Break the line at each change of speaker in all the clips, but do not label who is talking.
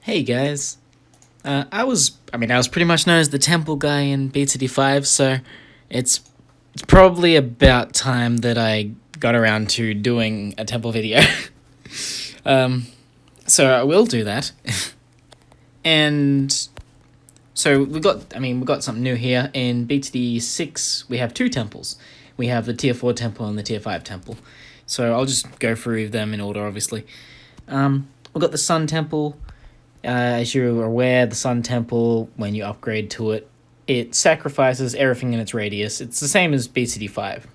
Hey guys. I was pretty much known as the temple guy in BTD5, so it's probably about time that I got around to doing a temple video. um, so I will do that. And so we got something new here in BTD6. We have two temples. We have the tier 4 temple and the tier 5 temple. So I'll just go through them in order, obviously. We've got the Sun Temple. As you're aware, the Sun Temple, when you upgrade to it, it sacrifices everything in its radius. It's the same as BTD5.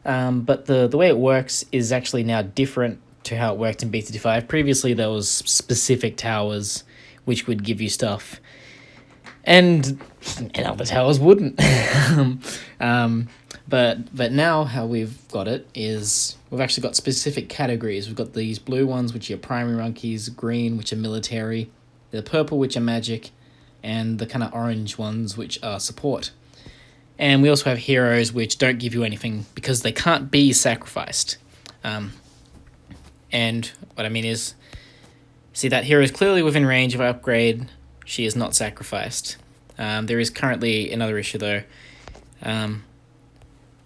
But the way it works is actually now different to how it worked in BTD5. Previously, there was specific towers which would give you stuff, and other towers wouldn't. But now how we've got it is we've actually got specific categories. We've got these blue ones, which are primary monkeys, green, which are military, the purple, which are magic, and the kind of orange ones, which are support. And we also have heroes, which don't give you anything because they can't be sacrificed. And what I mean is, see, that hero is clearly within range. If I upgrade, she is not sacrificed. There is currently another issue, though.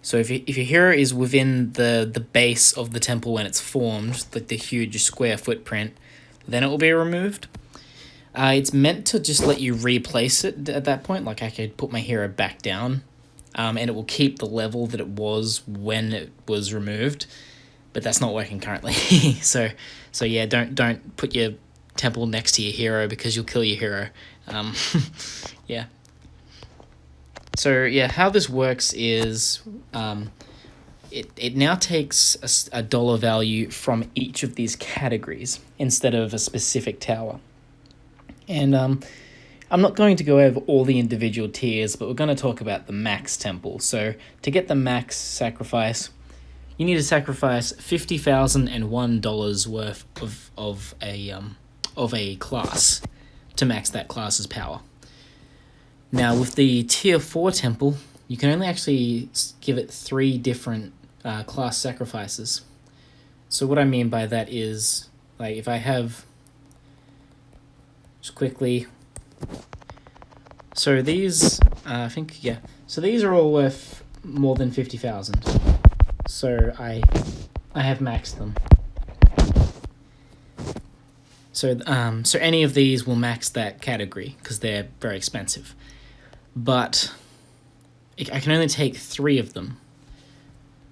So if your hero is within the base of the temple when it's formed, like the huge square footprint, then it will be removed. It's meant to just let you replace it at that point. Like I could put my hero back down, and it will keep the level that it was when it was removed. But that's not working currently. so yeah, don't put your temple next to your hero because you'll kill your hero. Yeah. So yeah, how this works is it now takes a dollar value from each of these categories instead of a specific tower. And I'm not going to go over all the individual tiers, but we're going to talk about the max temple. So to get the max sacrifice, you need to sacrifice $50,001 worth of a class to max that class's power. Now, with the tier 4 temple, you can only actually give it 3 different class sacrifices. So what I mean by that is, like, if I have, just quickly, so these, so these are all worth more than 50,000. So I have maxed them. So any of these will max that category because they're very expensive. But I can only take 3 of them.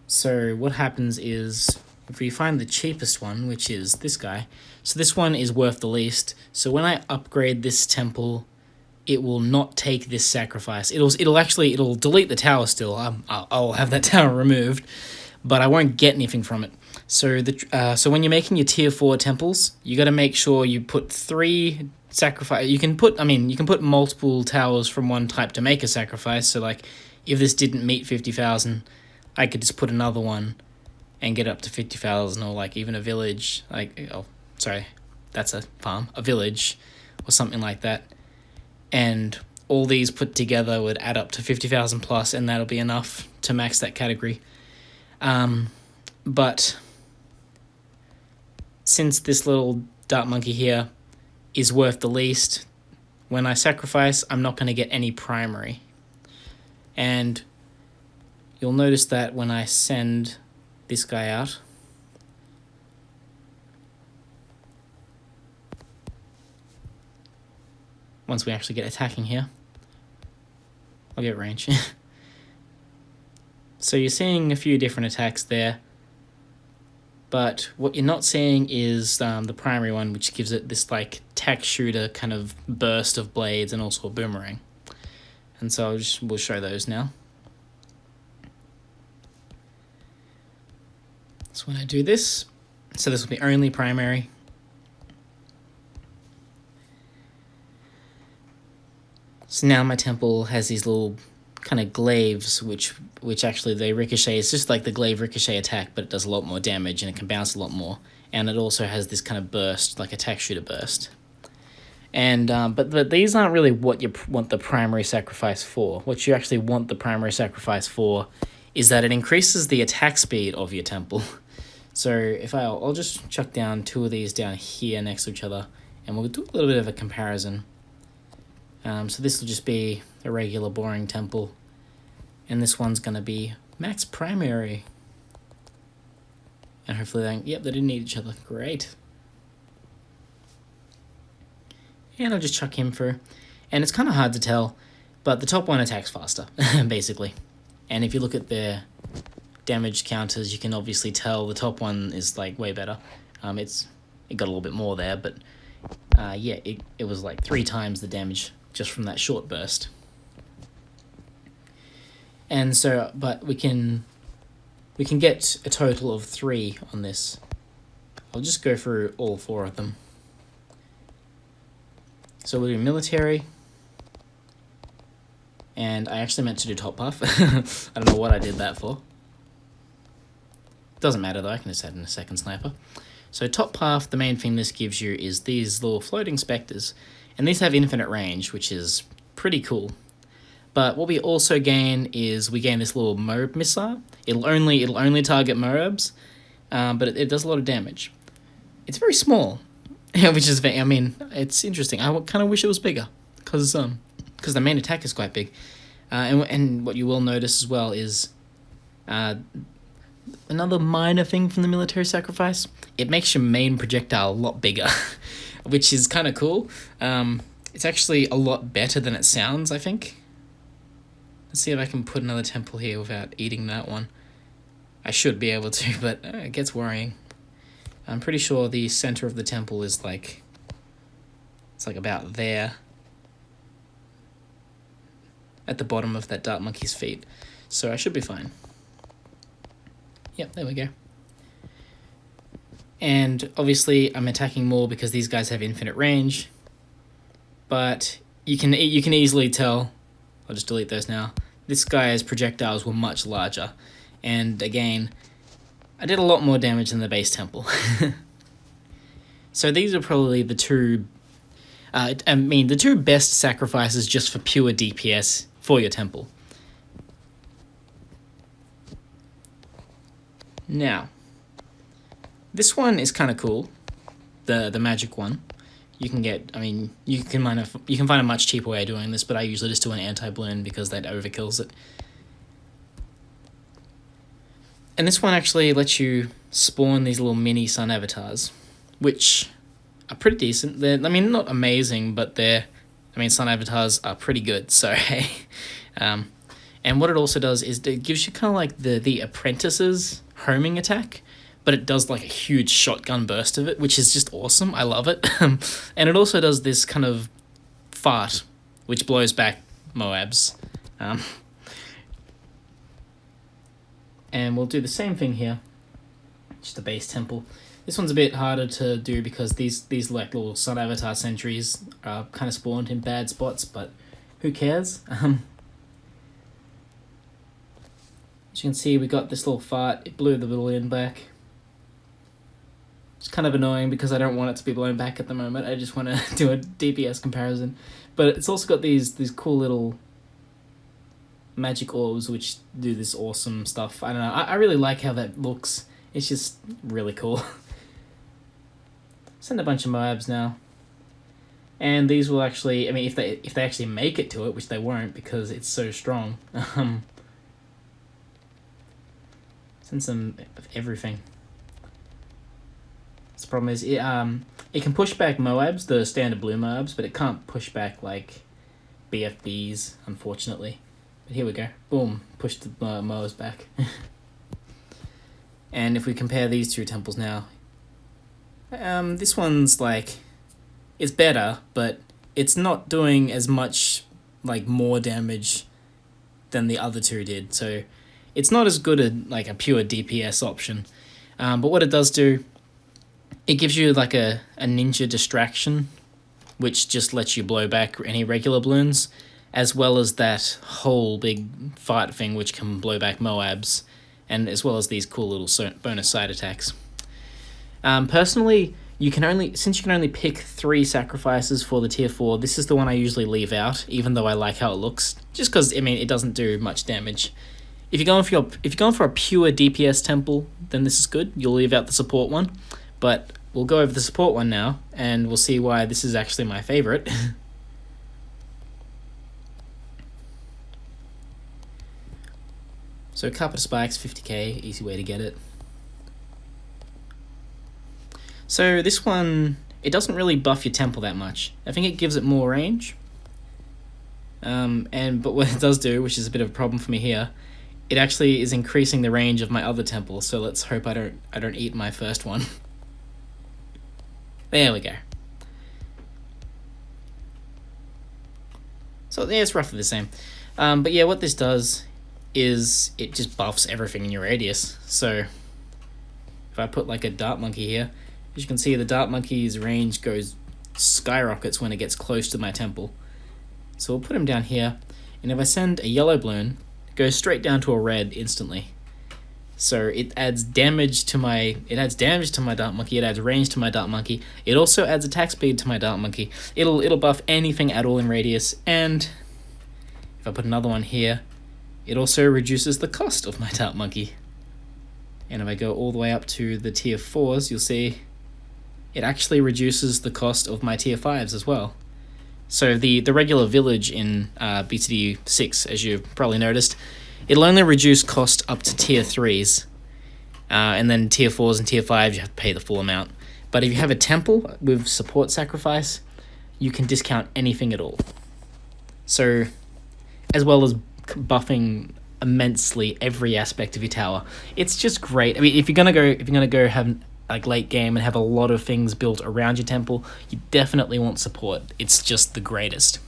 So what happens is, if we find the cheapest one, which is this guy, so this one is worth the least. So when I upgrade this temple, it will not take this sacrifice. It'll delete the tower still. I'll have that tower removed, but I won't get anything from it. So so when you're making your tier 4 temples, you got to make sure you put 3 sacrifice. You can put multiple towers from one type to make a sacrifice. So like, if this didn't meet 50,000, I could just put another one and get up to 50,000, or like even a village. That's a farm, a village, or something like that. And all these put together would add up to 50,000 plus, and that'll be enough to max that category. But since this little dart monkey here is worth the least, when I sacrifice, I'm not going to get any primary. And you'll notice that when I send this guy out, once we actually get attacking here, I'll get range. So you're seeing a few different attacks there, but what you're not seeing is the primary one, which gives it this like tack shooter kind of burst of blades and also a boomerang. And so we'll show those now. So when I do this, so this will be only primary. So now my temple has these little kind of glaives, which actually they ricochet. It's just like the glaive ricochet attack, but it does a lot more damage and it can bounce a lot more. And it also has this kind of burst, like a tack shooter burst. And but these aren't really what you want the primary sacrifice for. What you actually want the primary sacrifice for is that it increases the attack speed of your temple. So if I'll just chuck down 2 of these down here next to each other, And we'll do a little bit of a comparison. So this will just be a regular boring temple, and this one's going to be max primary. And hopefully they didn't need each other. Great. And I'll just chuck him through. And it's kind of hard to tell, but the top one attacks faster, basically. And if you look at their damage counters, you can obviously tell the top one is like way better. It got a little bit more there, but yeah, it was like 3 times the damage just from that short burst. And so, but we can get a total of 3 on this. I'll just go through all 4 of them. So we'll do military. And I actually meant to do top buff. I don't know what I did that for. Doesn't matter though, I can just add in a second sniper. So top path, the main thing this gives you is these little floating specters. And these have infinite range, which is pretty cool. But what we also gain is we gain this little Moab missile. It'll only target Moabs, but it does a lot of damage. It's very small, which is I mean, it's interesting. I kind of wish it was bigger, because the main attack is quite big. And what you will notice as well is another minor thing from the military sacrifice. It makes your main projectile a lot bigger, which is kind of cool. It's actually a lot better than it sounds, I think. Let's see if I can put another temple here without eating that one. I should be able to, but it gets worrying. I'm pretty sure the center of the temple is like... It's like about there. At the bottom of that Dark Monkey's feet. So I should be fine. Yep, there we go. And obviously I'm attacking more because these guys have infinite range. But you can easily tell... I'll just delete those now. This guy's projectiles were much larger. And again, I did a lot more damage than the base temple. So these are probably the two... the 2 best sacrifices just for pure DPS for your temple. Now, this one is kind of cool. The magic one. You can get, you can find a much cheaper way of doing this, but I usually just do an anti-balloon because that overkills it. And this one actually lets you spawn these little mini sun avatars, which are pretty decent. They're, not amazing, but sun avatars are pretty good, so hey. And what it also does is it gives you kind of like the Apprentice's homing attack, but it does like a huge shotgun burst of it, which is just awesome. I love it. And it also does this kind of fart, which blows back Moabs. And we'll do the same thing here. Just a base temple. This one's a bit harder to do because these like little sun avatar sentries are kind of spawned in bad spots, but who cares? As you can see, we got this little fart. It blew the balloon back. It's kind of annoying because I don't want it to be blown back at the moment. I just want to do a DPS comparison. But it's also got these cool little magic orbs which do this awesome stuff. I don't know. I really like how that looks. It's just really cool. Send a bunch of Moabs now. And these will actually, if they actually make it to it, which they won't because it's so strong. Send some of everything. The problem is it can push back Moabs, the standard blue Moabs, but it can't push back like BFBs, unfortunately. But here we go. Boom. Push the Moabs back. And if we compare these 2 temples now, this one's like, it's better, but it's not doing as much like more damage than the other 2 did. So it's not as good a pure DPS option. But what it does do, it gives you like a ninja distraction, which just lets you blow back any regular balloons, as well as that whole big fight thing which can blow back Moabs, and as well as these cool little bonus side attacks. Personally, since you can only pick 3 sacrifices for the tier 4, this is the one I usually leave out, even though I like how it looks, just because it doesn't do much damage. If you're going for a pure DPS temple, then this is good. You'll leave out the support one. But we'll go over the support one now, and we'll see why this is actually my favorite. So Carpet Spikes, 50k, easy way to get it. So this one, it doesn't really buff your temple that much. I think it gives it more range. But what it does do, which is a bit of a problem for me here, it actually is increasing the range of my other temple. So let's hope I don't eat my first one. There we go. So yeah, it's roughly the same. But yeah, what this does is it just buffs everything in your radius. So if I put like a dart monkey here, as you can see, the dart monkey's range skyrockets when it gets close to my temple. So we'll put him down here, and if I send a yellow balloon, it goes straight down to a red instantly. So it adds damage to my dart monkey, it adds range to my dart monkey, it also adds attack speed to my dart monkey. It'll buff anything at all in radius, and if I put another one here, it also reduces the cost of my dart monkey. And if I go all the way up to the tier 4s, you'll see it actually reduces the cost of my tier 5s as well. So the regular village in BTD6, as you've probably noticed, it'll only reduce cost up to tier 3s. And then tier 4s and tier 5s, you have to pay the full amount. But if you have a temple with support sacrifice, you can discount anything at all. So, as well as buffing immensely every aspect of your tower, it's just great. I mean, if you're gonna go have like late game and have a lot of things built around your temple, you definitely want support. It's just the greatest.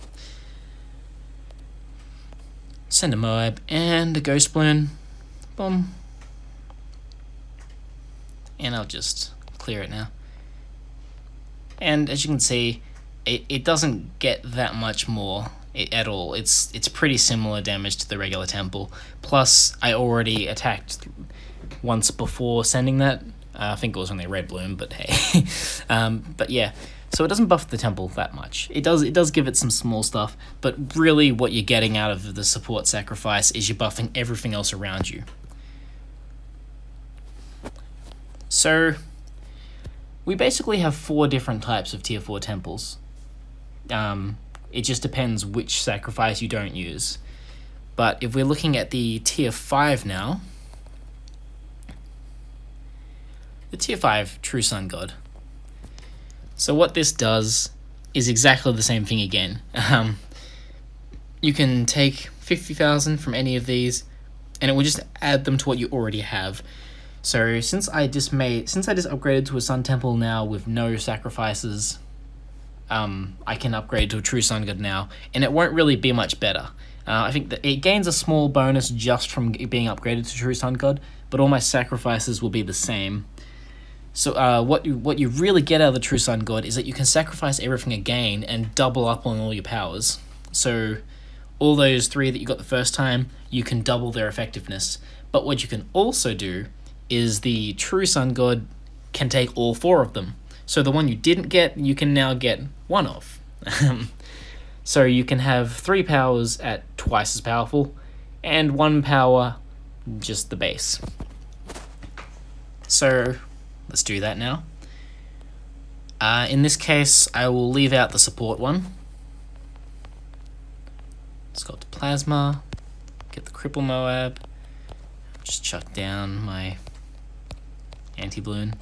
Send a Moab and a Ghost Balloon. Boom. And I'll just clear it now. And as you can see, it doesn't get that much more at all. It's pretty similar damage to the regular temple. Plus, I already attacked once before sending that. I think it was only a red bloom, but hey. But yeah, so it doesn't buff the temple that much. It does give it some small stuff, but really what you're getting out of the support sacrifice is you're buffing everything else around you. So we basically have 4 different types of tier 4 temples. It just depends which sacrifice you don't use. But if we're looking at the tier 5 now, the tier 5 True Sun God. So what this does is exactly the same thing again. You can take 50,000 from any of these, and it will just add them to what you already have. So since I just upgraded to a Sun Temple now with no sacrifices, I can upgrade to a True Sun God now, and it won't really be much better. I think that it gains a small bonus just from being upgraded to True Sun God, but all my sacrifices will be the same. So what you really get out of the True Sun God is that you can sacrifice everything again and double up on all your powers. So all those 3 that you got the first time, you can double their effectiveness. But what you can also do is the True Sun God can take all 4 of them. So the one you didn't get, you can now get 1 of. So you can have 3 powers at twice as powerful, and 1 power, just the base. So let's do that now. In this case, I will leave out the support one. Let's go to Plasma, get the Cripple Moab, just chuck down my anti-balloon.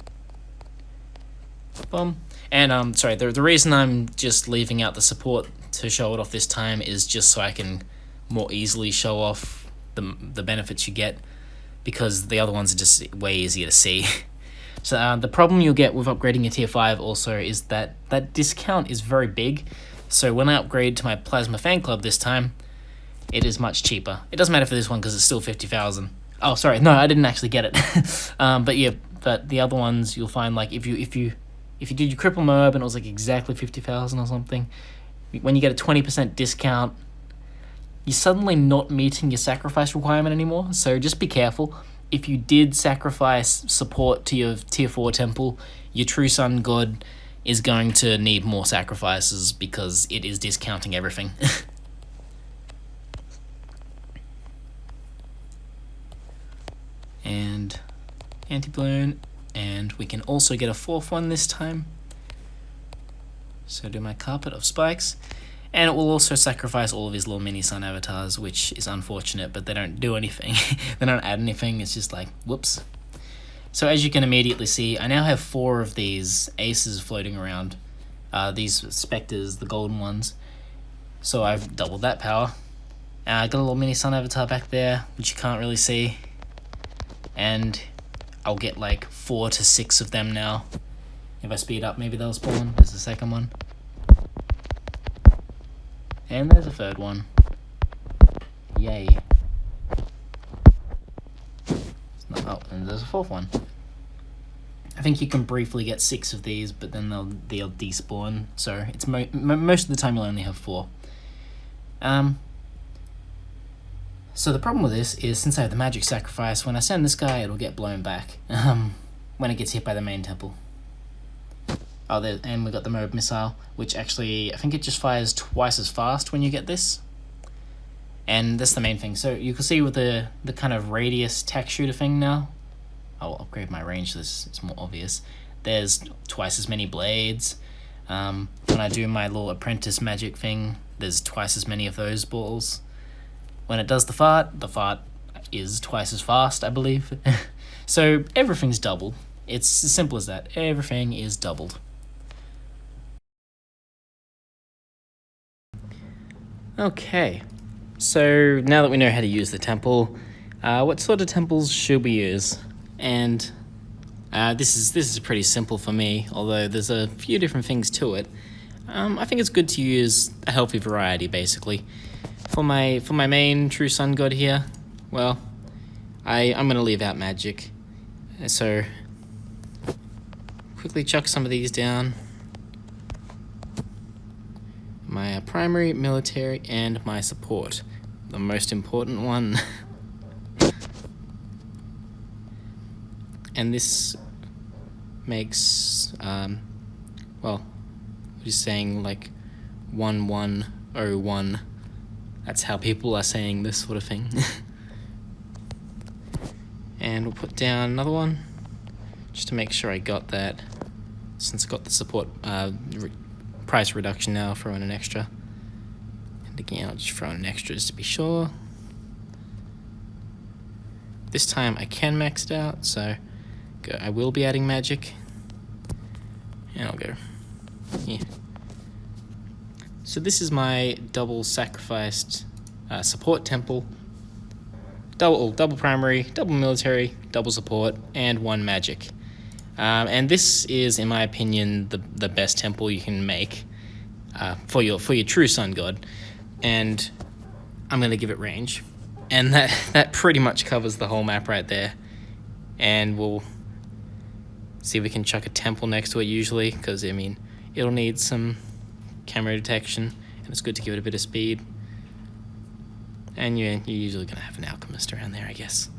Boom. And sorry, the reason I'm just leaving out the support to show it off this time is just so I can more easily show off the benefits you get, because the other ones are just way easier to see. So the problem you'll get with upgrading your tier 5 also is that discount is very big. So when I upgrade to my Plasma Fan Club this time, it is much cheaper. It doesn't matter for this one because it's still 50,000. Oh, sorry, no, I didn't actually get it. But yeah, but the other ones you'll find, like if you did your Cripple Moab and it was like exactly 50,000 or something, when you get a 20% discount, you're suddenly not meeting your sacrifice requirement anymore. So just be careful. If you did sacrifice support to your tier 4 temple, your True Sun God is going to need more sacrifices because it is discounting everything. And anti-balloon, And we can also get a 4th one this time. So do my carpet of spikes. And it will also sacrifice all of his little mini sun avatars, which is unfortunate, but they don't do anything. They don't add anything, it's just like, whoops. So as you can immediately see, I now have 4 of these aces floating around. These specters, the golden ones. So I've doubled that power. I got a little mini sun avatar back there, which you can't really see. And I'll get like 4 to 6 of them now. If I speed up, maybe they'll spawn. There's the second one. And there's a 3rd one. Yay. Oh, and there's a 4th one. I think you can briefly get 6 of these, but then they'll despawn. So it's most of the time you'll only have 4. So the problem with this is, since I have the magic sacrifice, when I send this guy, it'll get blown back when it gets hit by the main temple. Oh, and we got the Moab missile, which actually, I think it just fires twice as fast when you get this. And that's the main thing. So you can see with the kind of radius tack shooter thing now, I'll upgrade my range so it's more obvious. There's twice as many blades. When I do my little apprentice magic thing, there's twice as many of those balls. When it does the fart is twice as fast, I believe. So everything's doubled. It's as simple as that. Everything is doubled. Okay, so now that we know how to use the temple, what sort of temples should we use? And this is pretty simple for me, although there's a few different things to it. I think it's good to use a healthy variety, basically. For my main true sun god here, well, I'm gonna leave out magic. So quickly chuck some of these down. My primary, military, and my support. The most important one. And this makes, well, just saying like 1101. That's how people are saying this sort of thing. And we'll put down another one, just to make sure I got that. Since I got the support price reduction now, I'll throw in an extra. And again, I'll just throw in an extra just to be sure. This time I can max it out, so I will be adding magic. And I'll go here. So this is my double sacrificed support temple. Double primary, double military, double support, and 1 magic. And this is, in my opinion, the best temple you can make for your true sun god. And I'm gonna give it range, and that pretty much covers the whole map right there. And we'll see if we can chuck a temple next to it usually, because I mean it'll need some camera detection, and it's good to give it a bit of speed. And you're usually gonna have an alchemist around there, I guess.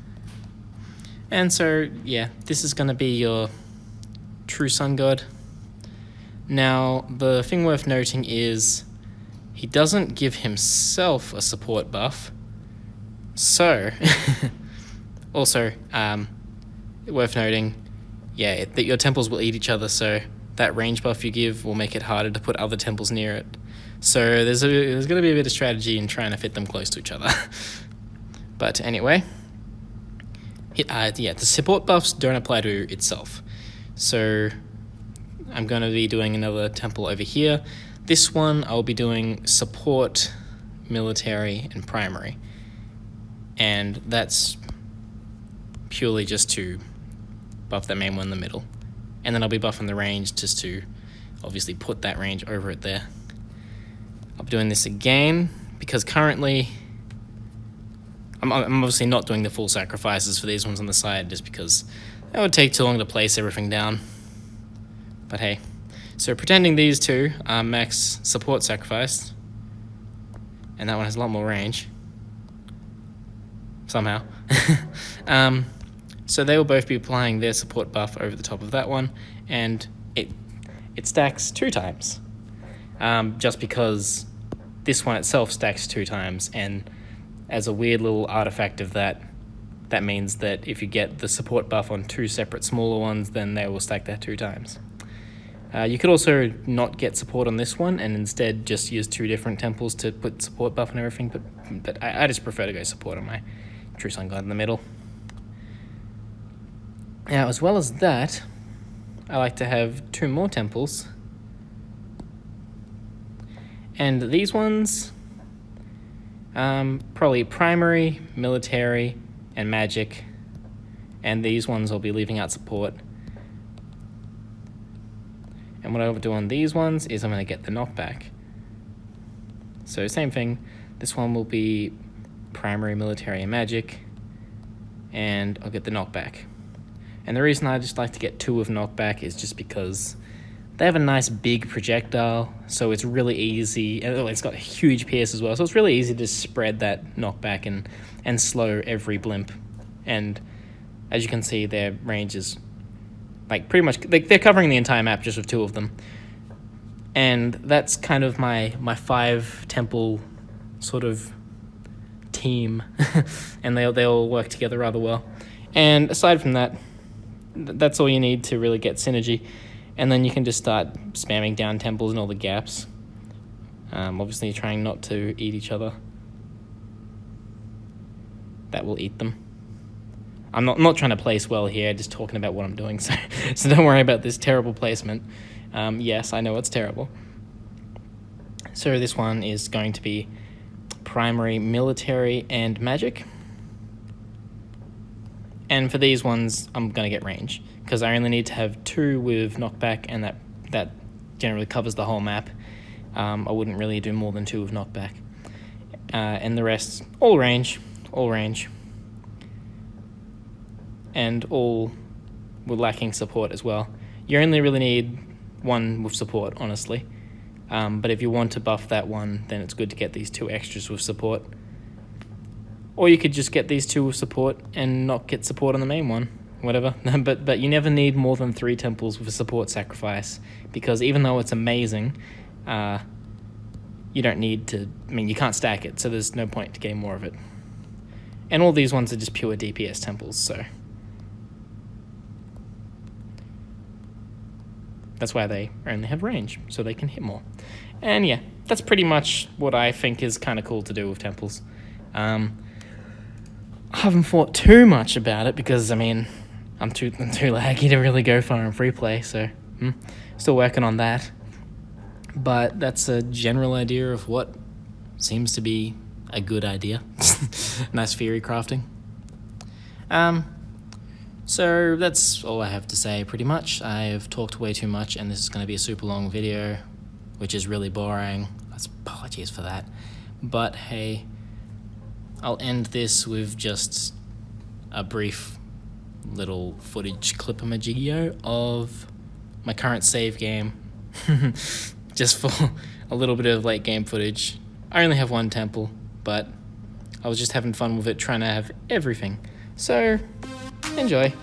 And so yeah, this is gonna be your true sun god. Now the thing worth noting is he doesn't give himself a support buff. So also worth noting, yeah, that your temples will eat each other, so that range buff you give will make it harder to put other temples near it. So there's going to be a bit of strategy in trying to fit them close to each other. But anyway, yeah, the support buffs don't apply to itself. So I'm going to be doing another temple over here. This one I'll be doing support, military, and primary. And that's purely just to buff that main one in the middle. And then I'll be buffing the range just to obviously put that range over it there. I'll be doing this again because currently I'm obviously not doing the full sacrifices for these ones on the side just because that would take too long to place everything down. But hey, so pretending these two are max support sacrifice, and that one has a lot more range somehow. So they will both be applying their support buff over the top of that one, and it stacks 2 times. Just because this one itself stacks 2 times, and as a weird little artifact of that, that means that if you get the support buff on 2 separate smaller ones, then they will stack that 2 times. You could also not get support on this one and instead just use 2 different temples to put support buff and everything, but I just prefer to go support on my True Sun God in the middle. Now, as well as that, I like to have 2 more temples. And these ones, probably primary, military, and magic. And these ones I'll be leaving out support. And what I'll do on these ones is I'm going to get the knockback. So same thing, this one will be primary, military, and magic. And I'll get the knockback. And the reason I just like to get 2 of knockback is just because they have a nice big projectile, so it's really easy. It's got a huge pierce as well, so it's really easy to spread that knockback and slow every blimp. And as you can see, their range is like pretty much, like, they're covering the entire map just with 2 of them. And that's kind of my 5 temple sort of team. And they all work together rather well. And aside from that, that's all you need to really get synergy. And then you can just start spamming down temples in all the gaps. Obviously trying not to eat each other. That will eat them. I'm not trying to place well here, just talking about what I'm doing, so don't worry about this terrible placement. Yes, I know it's terrible. So this one is going to be primary, military, and magic. And for these ones, I'm going to get range, because I only need to have 2 with knockback, and that generally covers the whole map. I wouldn't really do more than 2 with knockback. And the rest, all range. And all were lacking support as well. You only really need 1 with support, honestly. But if you want to buff that one, then it's good to get these 2 extras with support. Or you could just get these 2 with support and not get support on the main one, whatever. But you never need more than 3 temples with a support sacrifice, because even though it's amazing, you don't need to, you can't stack it, so there's no point to getting more of it. And all these ones are just pure DPS temples, so that's why they only have range, so they can hit more. And yeah, that's pretty much what I think is kind of cool to do with temples. I haven't thought too much about it because, I'm too laggy to really go far in Freeplay, so still working on that. But that's a general idea of what seems to be a good idea. Nice theory crafting. So that's all I have to say, pretty much. I've talked way too much, and this is going to be a super long video, which is really boring. Apologies for that. But hey, I'll end this with just a brief little footage clip-a-majigio of my current save game. Just for a little bit of late game footage. I only have 1 temple, but I was just having fun with it, trying to have everything. So, enjoy.